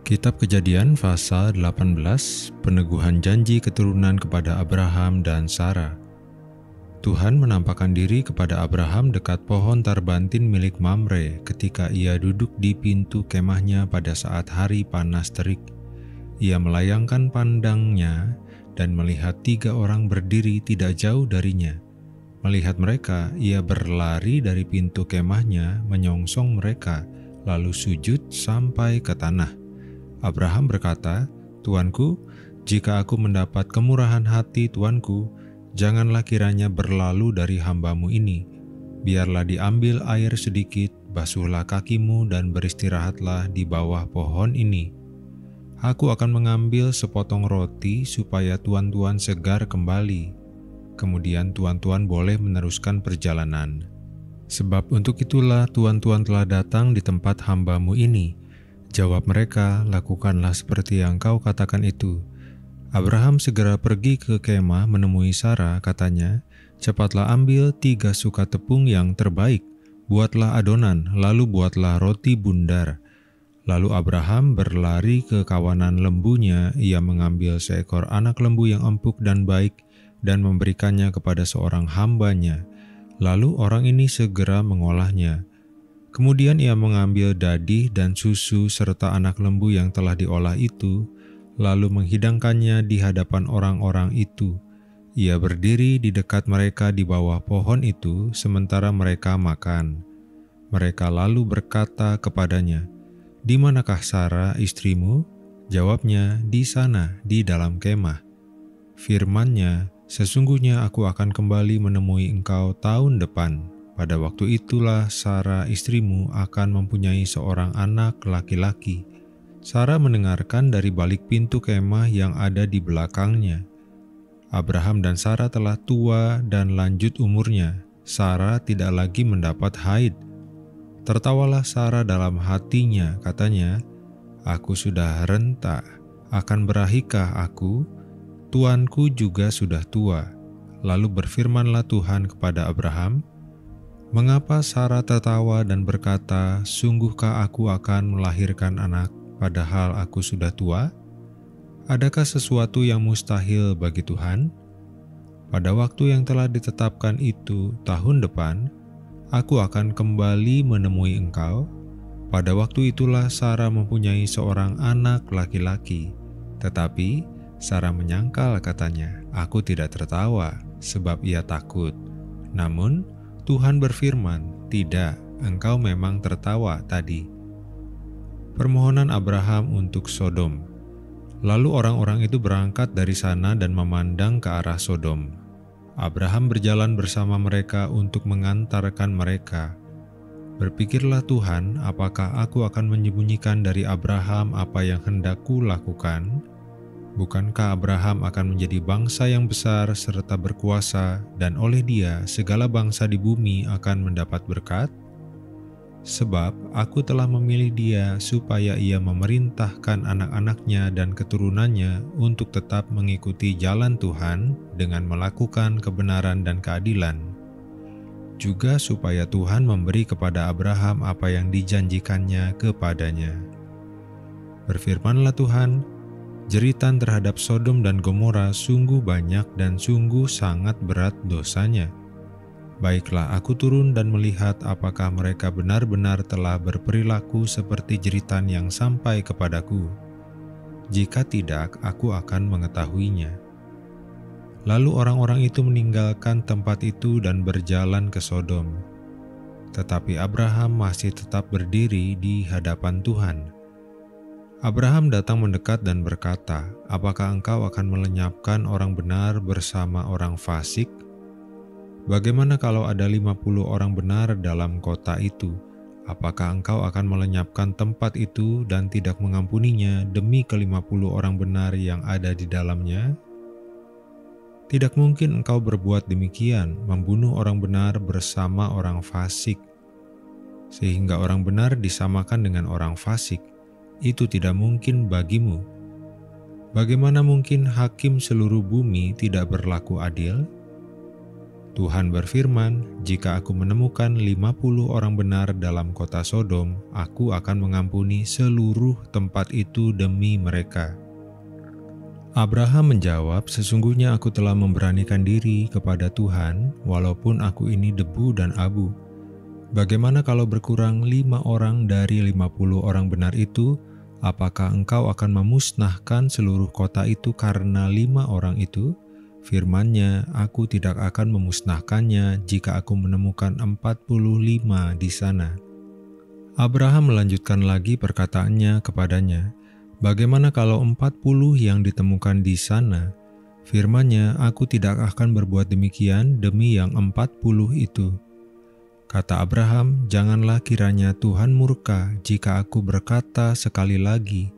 Kitab Kejadian pasal 18, peneguhan janji keturunan kepada Abraham dan Sarah. Tuhan menampakkan diri kepada Abraham dekat pohon tarbantin milik Mamre ketika ia duduk di pintu kemahnya pada saat hari panas terik. Ia melayangkan pandangnya dan melihat 3 orang berdiri tidak jauh darinya. Melihat mereka, ia berlari dari pintu kemahnya, menyongsong mereka, lalu sujud sampai ke tanah. Abraham berkata, "Tuanku, jika aku mendapat kemurahan hati Tuanku, janganlah kiranya berlalu dari hamba-Mu ini. Biarlah diambil air sedikit, basuhlah kakimu dan beristirahatlah di bawah pohon ini. Aku akan mengambil sepotong roti supaya tuan-tuan segar kembali. Kemudian tuan-tuan boleh meneruskan perjalanan. Sebab untuk itulah tuan-tuan telah datang di tempat hamba-Mu ini." Jawab mereka, "Lakukanlah seperti yang kau katakan itu." Abraham segera pergi ke kemah menemui Sarah, katanya, "Cepatlah ambil 3 suka tepung yang terbaik, buatlah adonan, lalu buatlah roti bundar." Lalu Abraham berlari ke kawanan lembunya, ia mengambil seekor anak lembu yang empuk dan baik, dan memberikannya kepada seorang hambanya. Lalu orang ini segera mengolahnya. Kemudian ia mengambil dadih dan susu serta anak lembu yang telah diolah itu, lalu menghidangkannya di hadapan orang-orang itu. Ia berdiri di dekat mereka di bawah pohon itu, sementara mereka makan. Mereka lalu berkata kepadanya, "Di manakah Sarah istrimu?" Jawabnya, "Di sana, di dalam kemah." Firman-Nya, "Sesungguhnya aku akan kembali menemui engkau tahun depan. Pada waktu itulah Sarah istrimu akan mempunyai seorang anak laki-laki." Sarah mendengarkan dari balik pintu kemah yang ada di belakangnya. Abraham dan Sarah telah tua dan lanjut umurnya. Sarah tidak lagi mendapat haid. Tertawalah Sarah dalam hatinya, katanya, "Aku sudah renta, akan berahikah aku? Tuanku juga sudah tua." Lalu berfirmanlah Tuhan kepada Abraham, "Mengapa Sarah tertawa dan berkata, 'Sungguhkah aku akan melahirkan anak, padahal aku sudah tua?' Adakah sesuatu yang mustahil bagi Tuhan? Pada waktu yang telah ditetapkan itu, tahun depan, aku akan kembali menemui engkau. Pada waktu itulah Sarah mempunyai seorang anak laki-laki. Tetapi Sarah menyangkal, katanya, 'Aku tidak tertawa,' sebab ia takut. Namun Tuhan berfirman, 'Tidak, engkau memang tertawa tadi.'" Permohonan Abraham untuk Sodom. Lalu orang-orang itu berangkat dari sana dan memandang ke arah Sodom. Abraham berjalan bersama mereka untuk mengantarkan mereka. Berpikirlah Tuhan, apakah aku akan menyembunyikan dari Abraham apa yang hendak kulakukan? Bukankah Abraham akan menjadi bangsa yang besar serta berkuasa, dan oleh dia segala bangsa di bumi akan mendapat berkat? Sebab aku telah memilih dia supaya ia memerintahkan anak-anaknya dan keturunannya untuk tetap mengikuti jalan Tuhan dengan melakukan kebenaran dan keadilan. Juga supaya Tuhan memberi kepada Abraham apa yang dijanjikannya kepadanya. Berfirmanlah Tuhan, "Jeritan terhadap Sodom dan Gomora sungguh banyak dan sungguh sangat berat dosanya. Baiklah aku turun dan melihat apakah mereka benar-benar telah berperilaku seperti jeritan yang sampai kepadaku. Jika tidak, aku akan mengetahuinya." Lalu orang-orang itu meninggalkan tempat itu dan berjalan ke Sodom. Tetapi Abraham masih tetap berdiri di hadapan Tuhan. Abraham datang mendekat dan berkata, "Apakah engkau akan melenyapkan orang benar bersama orang fasik? Bagaimana kalau ada 50 orang benar dalam kota itu? Apakah engkau akan melenyapkan tempat itu dan tidak mengampuninya demi ke-50 orang benar yang ada di dalamnya? Tidak mungkin engkau berbuat demikian, membunuh orang benar bersama orang fasik, sehingga orang benar disamakan dengan orang fasik. Itu tidak mungkin bagimu. Bagaimana mungkin hakim seluruh bumi tidak berlaku adil? Tuhan berfirman, jika aku menemukan 50 orang benar dalam kota Sodom, aku akan mengampuni seluruh tempat itu demi mereka. Abraham menjawab, sesungguhnya aku telah memberanikan diri kepada Tuhan, walaupun aku ini debu dan abu. Bagaimana kalau berkurang 5 orang dari 50 orang benar itu? Apakah engkau akan memusnahkan seluruh kota itu karena 5 orang itu? Firman-Nya, aku tidak akan memusnahkannya jika aku menemukan 45 di sana. Abraham melanjutkan lagi perkataannya kepadanya, bagaimana kalau 40 yang ditemukan di sana? Firman-Nya, aku tidak akan berbuat demikian demi yang 40 itu. Kata Abraham, janganlah kiranya Tuhan murka jika aku berkata sekali lagi,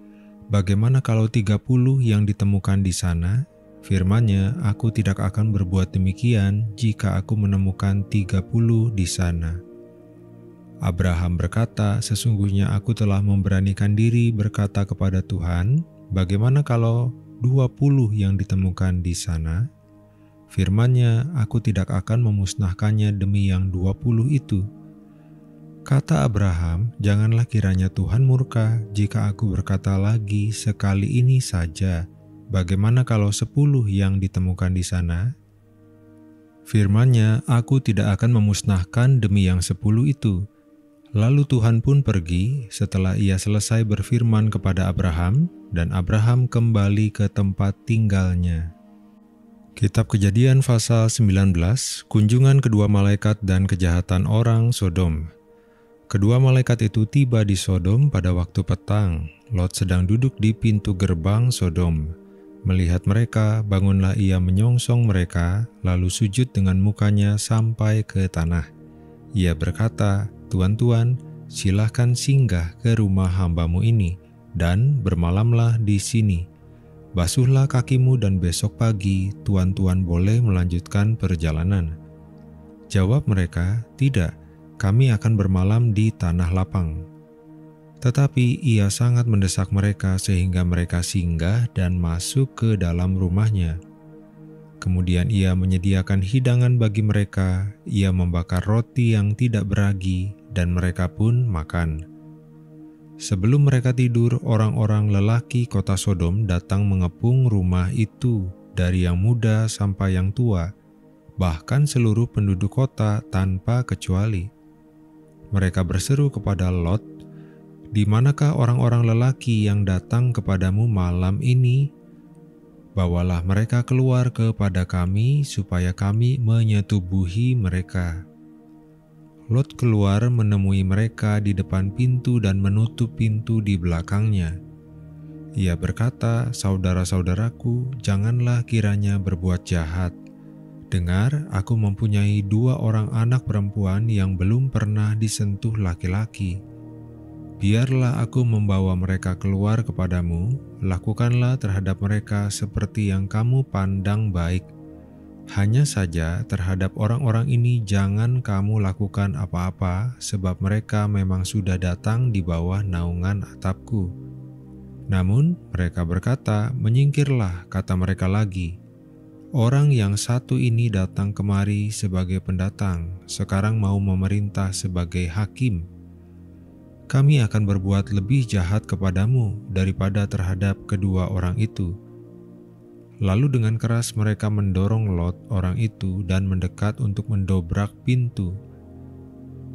bagaimana kalau 30 yang ditemukan di sana? Firman-Nya, aku tidak akan berbuat demikian jika aku menemukan 30 di sana. Abraham berkata, sesungguhnya aku telah memberanikan diri berkata kepada Tuhan, bagaimana kalau 20 yang ditemukan di sana? Firman-Nya, aku tidak akan memusnahkannya demi yang 20 itu. Kata Abraham, janganlah kiranya Tuhan murka jika aku berkata lagi sekali ini saja. Bagaimana kalau 10 yang ditemukan di sana? Firman-Nya, aku tidak akan memusnahkan demi yang 10 itu. Lalu Tuhan pun pergi setelah ia selesai berfirman kepada Abraham, dan Abraham kembali ke tempat tinggalnya. Kitab Kejadian pasal 19, kunjungan kedua malaikat dan kejahatan orang Sodom. Kedua malaikat itu tiba di Sodom pada waktu petang. Lot sedang duduk di pintu gerbang Sodom. Melihat mereka, bangunlah ia menyongsong mereka, lalu sujud dengan mukanya sampai ke tanah. Ia berkata, Tuan-tuan, silahkan singgah ke rumah hamba-Mu ini, dan bermalamlah di sini. Basuhlah kakimu dan besok pagi tuan-tuan boleh melanjutkan perjalanan. Jawab mereka, tidak, kami akan bermalam di tanah lapang. Tetapi ia sangat mendesak mereka sehingga mereka singgah dan masuk ke dalam rumahnya. Kemudian ia menyediakan hidangan bagi mereka, ia membakar roti yang tidak beragi, dan mereka pun makan. Sebelum mereka tidur, orang-orang lelaki kota Sodom datang mengepung rumah itu, dari yang muda sampai yang tua, bahkan seluruh penduduk kota tanpa kecuali. Mereka berseru kepada Lot, di manakah orang-orang lelaki yang datang kepadamu malam ini? Bawalah mereka keluar kepada kami, supaya kami menyetubuhi mereka. Lot keluar menemui mereka di depan pintu dan menutup pintu di belakangnya. Ia berkata, saudara-saudaraku, janganlah kiranya berbuat jahat. Dengar, aku mempunyai 2 orang anak perempuan yang belum pernah disentuh laki-laki. Biarlah aku membawa mereka keluar kepadamu, lakukanlah terhadap mereka seperti yang kamu pandang baik. Hanya saja terhadap orang-orang ini jangan kamu lakukan apa-apa, sebab mereka memang sudah datang di bawah naungan atapku. Namun mereka berkata, menyingkirlah, kata mereka lagi. Orang yang satu ini datang kemari sebagai pendatang, sekarang mau memerintah sebagai hakim. Kami akan berbuat lebih jahat kepadamu daripada terhadap kedua orang itu. Lalu dengan keras mereka mendorong Lot orang itu dan mendekat untuk mendobrak pintu.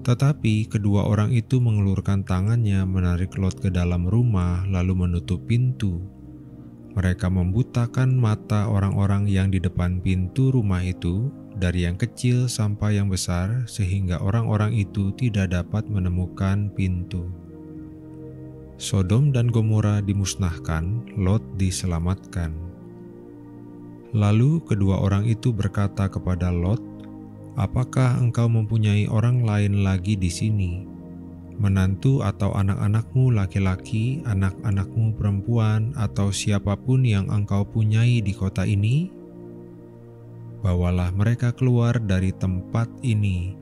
Tetapi kedua orang itu mengelurkan tangannya menarik Lot ke dalam rumah lalu menutup pintu. Mereka membutakan mata orang-orang yang di depan pintu rumah itu, dari yang kecil sampai yang besar, sehingga orang-orang itu tidak dapat menemukan pintu. Sodom dan Gomora dimusnahkan, Lot diselamatkan. Lalu kedua orang itu berkata kepada Lot, apakah engkau mempunyai orang lain lagi di sini? Menantu atau anak-anakmu laki-laki, anak-anakmu perempuan, atau siapapun yang engkau punyai di kota ini? Bawalah mereka keluar dari tempat ini.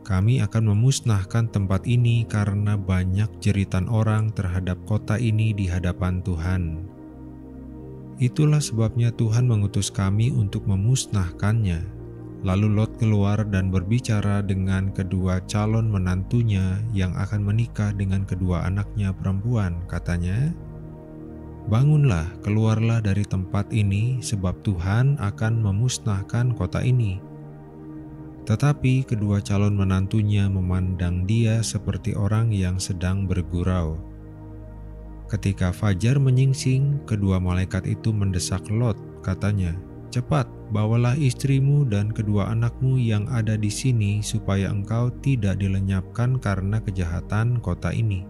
Kami akan memusnahkan tempat ini karena banyak jeritan orang terhadap kota ini di hadapan Tuhan. Itulah sebabnya Tuhan mengutus kami untuk memusnahkannya. Lalu Lot keluar dan berbicara dengan kedua calon menantunya yang akan menikah dengan kedua anaknya perempuan. Katanya, "Bangunlah, keluarlah dari tempat ini, sebab Tuhan akan memusnahkan kota ini." Tetapi kedua calon menantunya memandang dia seperti orang yang sedang bergurau. Ketika fajar menyingsing, kedua malaikat itu mendesak Lot, katanya, "Cepat, bawalah istrimu dan kedua anakmu yang ada di sini supaya engkau tidak dilenyapkan karena kejahatan kota ini."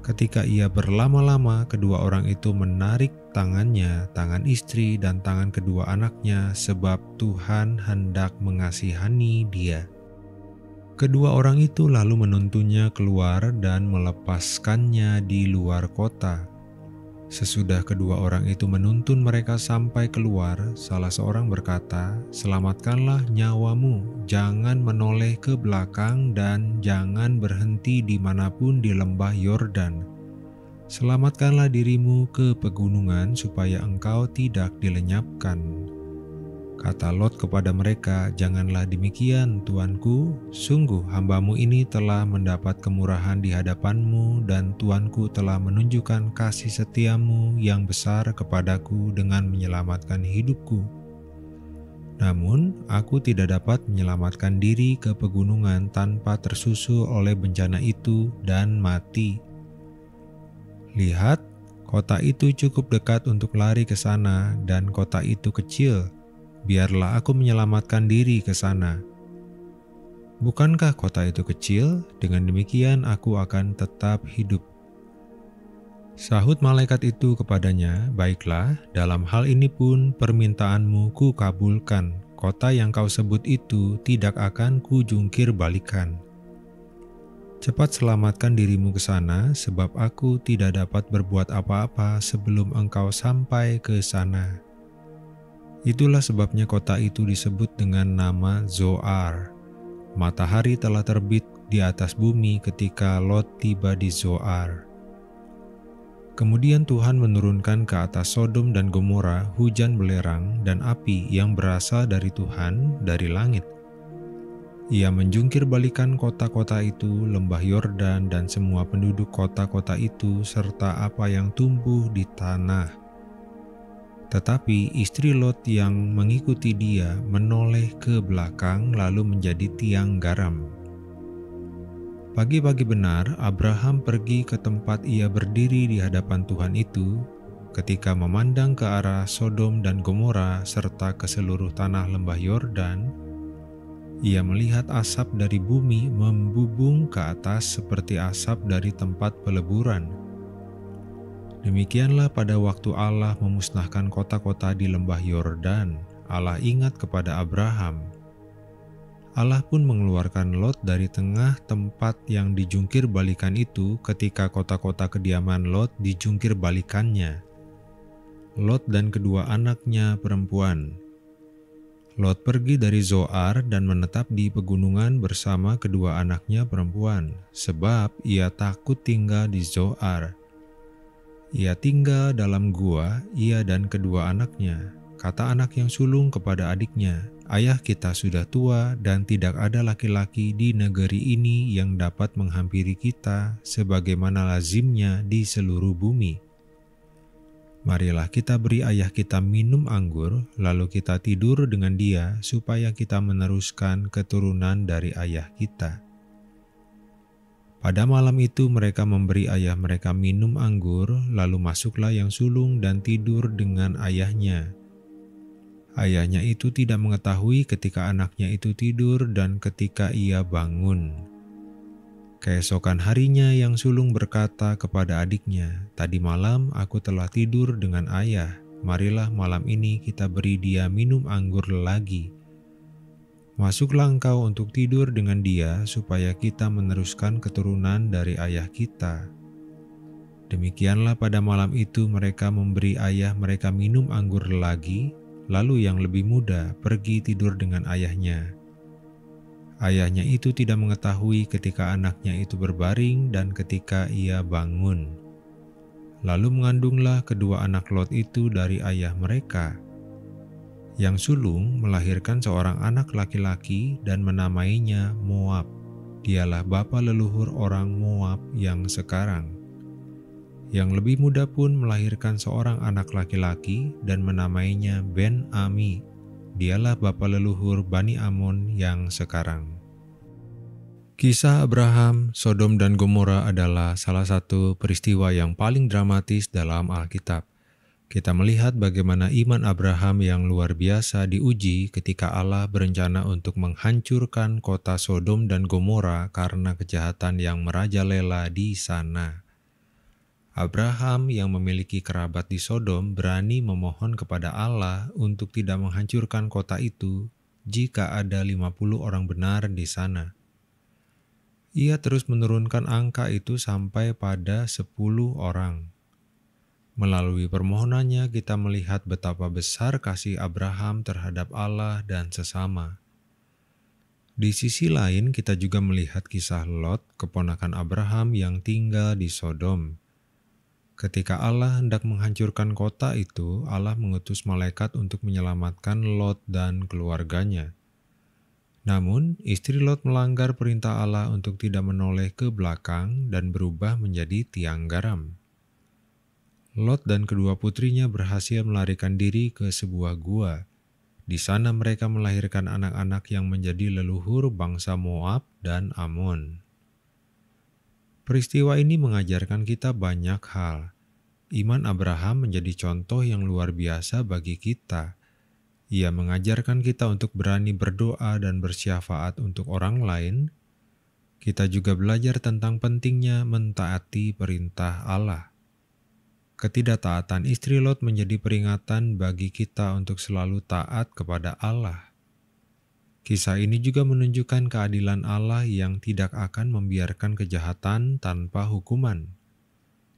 Ketika ia berlama-lama, kedua orang itu menarik tangannya, tangan istri dan tangan kedua anaknya, sebab Tuhan hendak mengasihani dia. Kedua orang itu lalu menuntunnya keluar dan melepaskannya di luar kota. Sesudah kedua orang itu menuntun mereka sampai keluar, salah seorang berkata, "Selamatkanlah nyawamu, jangan menoleh ke belakang dan jangan berhenti dimanapun di lembah Yordan. Selamatkanlah dirimu ke pegunungan supaya engkau tidak dilenyapkan." Kata Lot kepada mereka, "Janganlah demikian, tuanku. Sungguh hambamu ini telah mendapat kemurahan di hadapanmu dan tuanku telah menunjukkan kasih setiamu yang besar kepadaku dengan menyelamatkan hidupku. Namun, aku tidak dapat menyelamatkan diri ke pegunungan tanpa tersusul oleh bencana itu dan mati. Lihat, kota itu cukup dekat untuk lari ke sana dan kota itu kecil. Biarlah aku menyelamatkan diri ke sana. Bukankah kota itu kecil? Dengan demikian aku akan tetap hidup." Sahut malaikat itu kepadanya, "Baiklah, dalam hal ini pun permintaanmu kukabulkan. Kota yang kau sebut itu tidak akan kujungkir balikan. Cepat selamatkan dirimu ke sana, sebab aku tidak dapat berbuat apa-apa sebelum engkau sampai ke sana." Itulah sebabnya kota itu disebut dengan nama Zoar. Matahari telah terbit di atas bumi ketika Lot tiba di Zoar. Kemudian Tuhan menurunkan ke atas Sodom dan Gomora hujan belerang dan api yang berasal dari Tuhan dari langit. Ia menjungkir balikan kota-kota itu, lembah Yordan dan semua penduduk kota-kota itu serta apa yang tumbuh di tanah. Tetapi istri Lot yang mengikuti dia menoleh ke belakang lalu menjadi tiang garam. Pagi-pagi benar Abraham pergi ke tempat ia berdiri di hadapan Tuhan itu. Ketika memandang ke arah Sodom dan Gomora serta ke seluruh tanah lembah Yordan, ia melihat asap dari bumi membubung ke atas seperti asap dari tempat peleburan. Demikianlah pada waktu Allah memusnahkan kota-kota di lembah Yordan, Allah ingat kepada Abraham. Allah pun mengeluarkan Lot dari tengah tempat yang dijungkir balikan itu ketika kota-kota kediaman Lot dijungkir balikannya. Lot dan kedua anaknya perempuan. Lot pergi dari Zoar dan menetap di pegunungan bersama kedua anaknya perempuan, sebab ia takut tinggal di Zoar. Ia tinggal dalam gua, ia dan kedua anaknya. Kata anak yang sulung kepada adiknya, "Ayah kita sudah tua dan tidak ada laki-laki di negeri ini yang dapat menghampiri kita sebagaimana lazimnya di seluruh bumi. Marilah kita beri ayah kita minum anggur, lalu kita tidur dengan dia supaya kita meneruskan keturunan dari ayah kita." Pada malam itu mereka memberi ayah mereka minum anggur, lalu masuklah yang sulung dan tidur dengan ayahnya. Ayahnya itu tidak mengetahui ketika anaknya itu tidur dan ketika ia bangun. Keesokan harinya yang sulung berkata kepada adiknya, "Tadi malam aku telah tidur dengan ayah, marilah malam ini kita beri dia minum anggur lagi. Masuklah engkau untuk tidur dengan dia, supaya kita meneruskan keturunan dari ayah kita." Demikianlah pada malam itu mereka memberi ayah mereka minum anggur lagi, lalu yang lebih muda pergi tidur dengan ayahnya. Ayahnya itu tidak mengetahui ketika anaknya itu berbaring dan ketika ia bangun. Lalu mengandunglah kedua anak Lot itu dari ayah mereka. Yang sulung melahirkan seorang anak laki-laki dan menamainya Moab. Dialah bapa leluhur orang Moab yang sekarang. Yang lebih muda pun melahirkan seorang anak laki-laki dan menamainya Ben-Ami. Dialah bapa leluhur Bani Amon yang sekarang. Kisah Abraham, Sodom dan Gomora adalah salah satu peristiwa yang paling dramatis dalam Alkitab. Kita melihat bagaimana iman Abraham yang luar biasa diuji ketika Allah berencana untuk menghancurkan kota Sodom dan Gomora karena kejahatan yang merajalela di sana. Abraham yang memiliki kerabat di Sodom berani memohon kepada Allah untuk tidak menghancurkan kota itu jika ada 50 orang benar di sana. Ia terus menurunkan angka itu sampai pada 10 orang. Melalui permohonannya kita melihat betapa besar kasih Abraham terhadap Allah dan sesama. Di sisi lain kita juga melihat kisah Lot, keponakan Abraham yang tinggal di Sodom. Ketika Allah hendak menghancurkan kota itu, Allah mengutus malaikat untuk menyelamatkan Lot dan keluarganya. Namun, istri Lot melanggar perintah Allah untuk tidak menoleh ke belakang dan berubah menjadi tiang garam. Lot dan kedua putrinya berhasil melarikan diri ke sebuah gua. Di sana mereka melahirkan anak-anak yang menjadi leluhur bangsa Moab dan Amon. Peristiwa ini mengajarkan kita banyak hal. Iman Abraham menjadi contoh yang luar biasa bagi kita. Ia mengajarkan kita untuk berani berdoa dan bersyafaat untuk orang lain. Kita juga belajar tentang pentingnya mentaati perintah Allah. Ketidaktaatan istri Lot menjadi peringatan bagi kita untuk selalu taat kepada Allah. Kisah ini juga menunjukkan keadilan Allah yang tidak akan membiarkan kejahatan tanpa hukuman,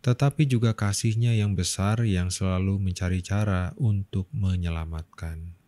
tetapi juga kasih-Nya yang besar yang selalu mencari cara untuk menyelamatkan.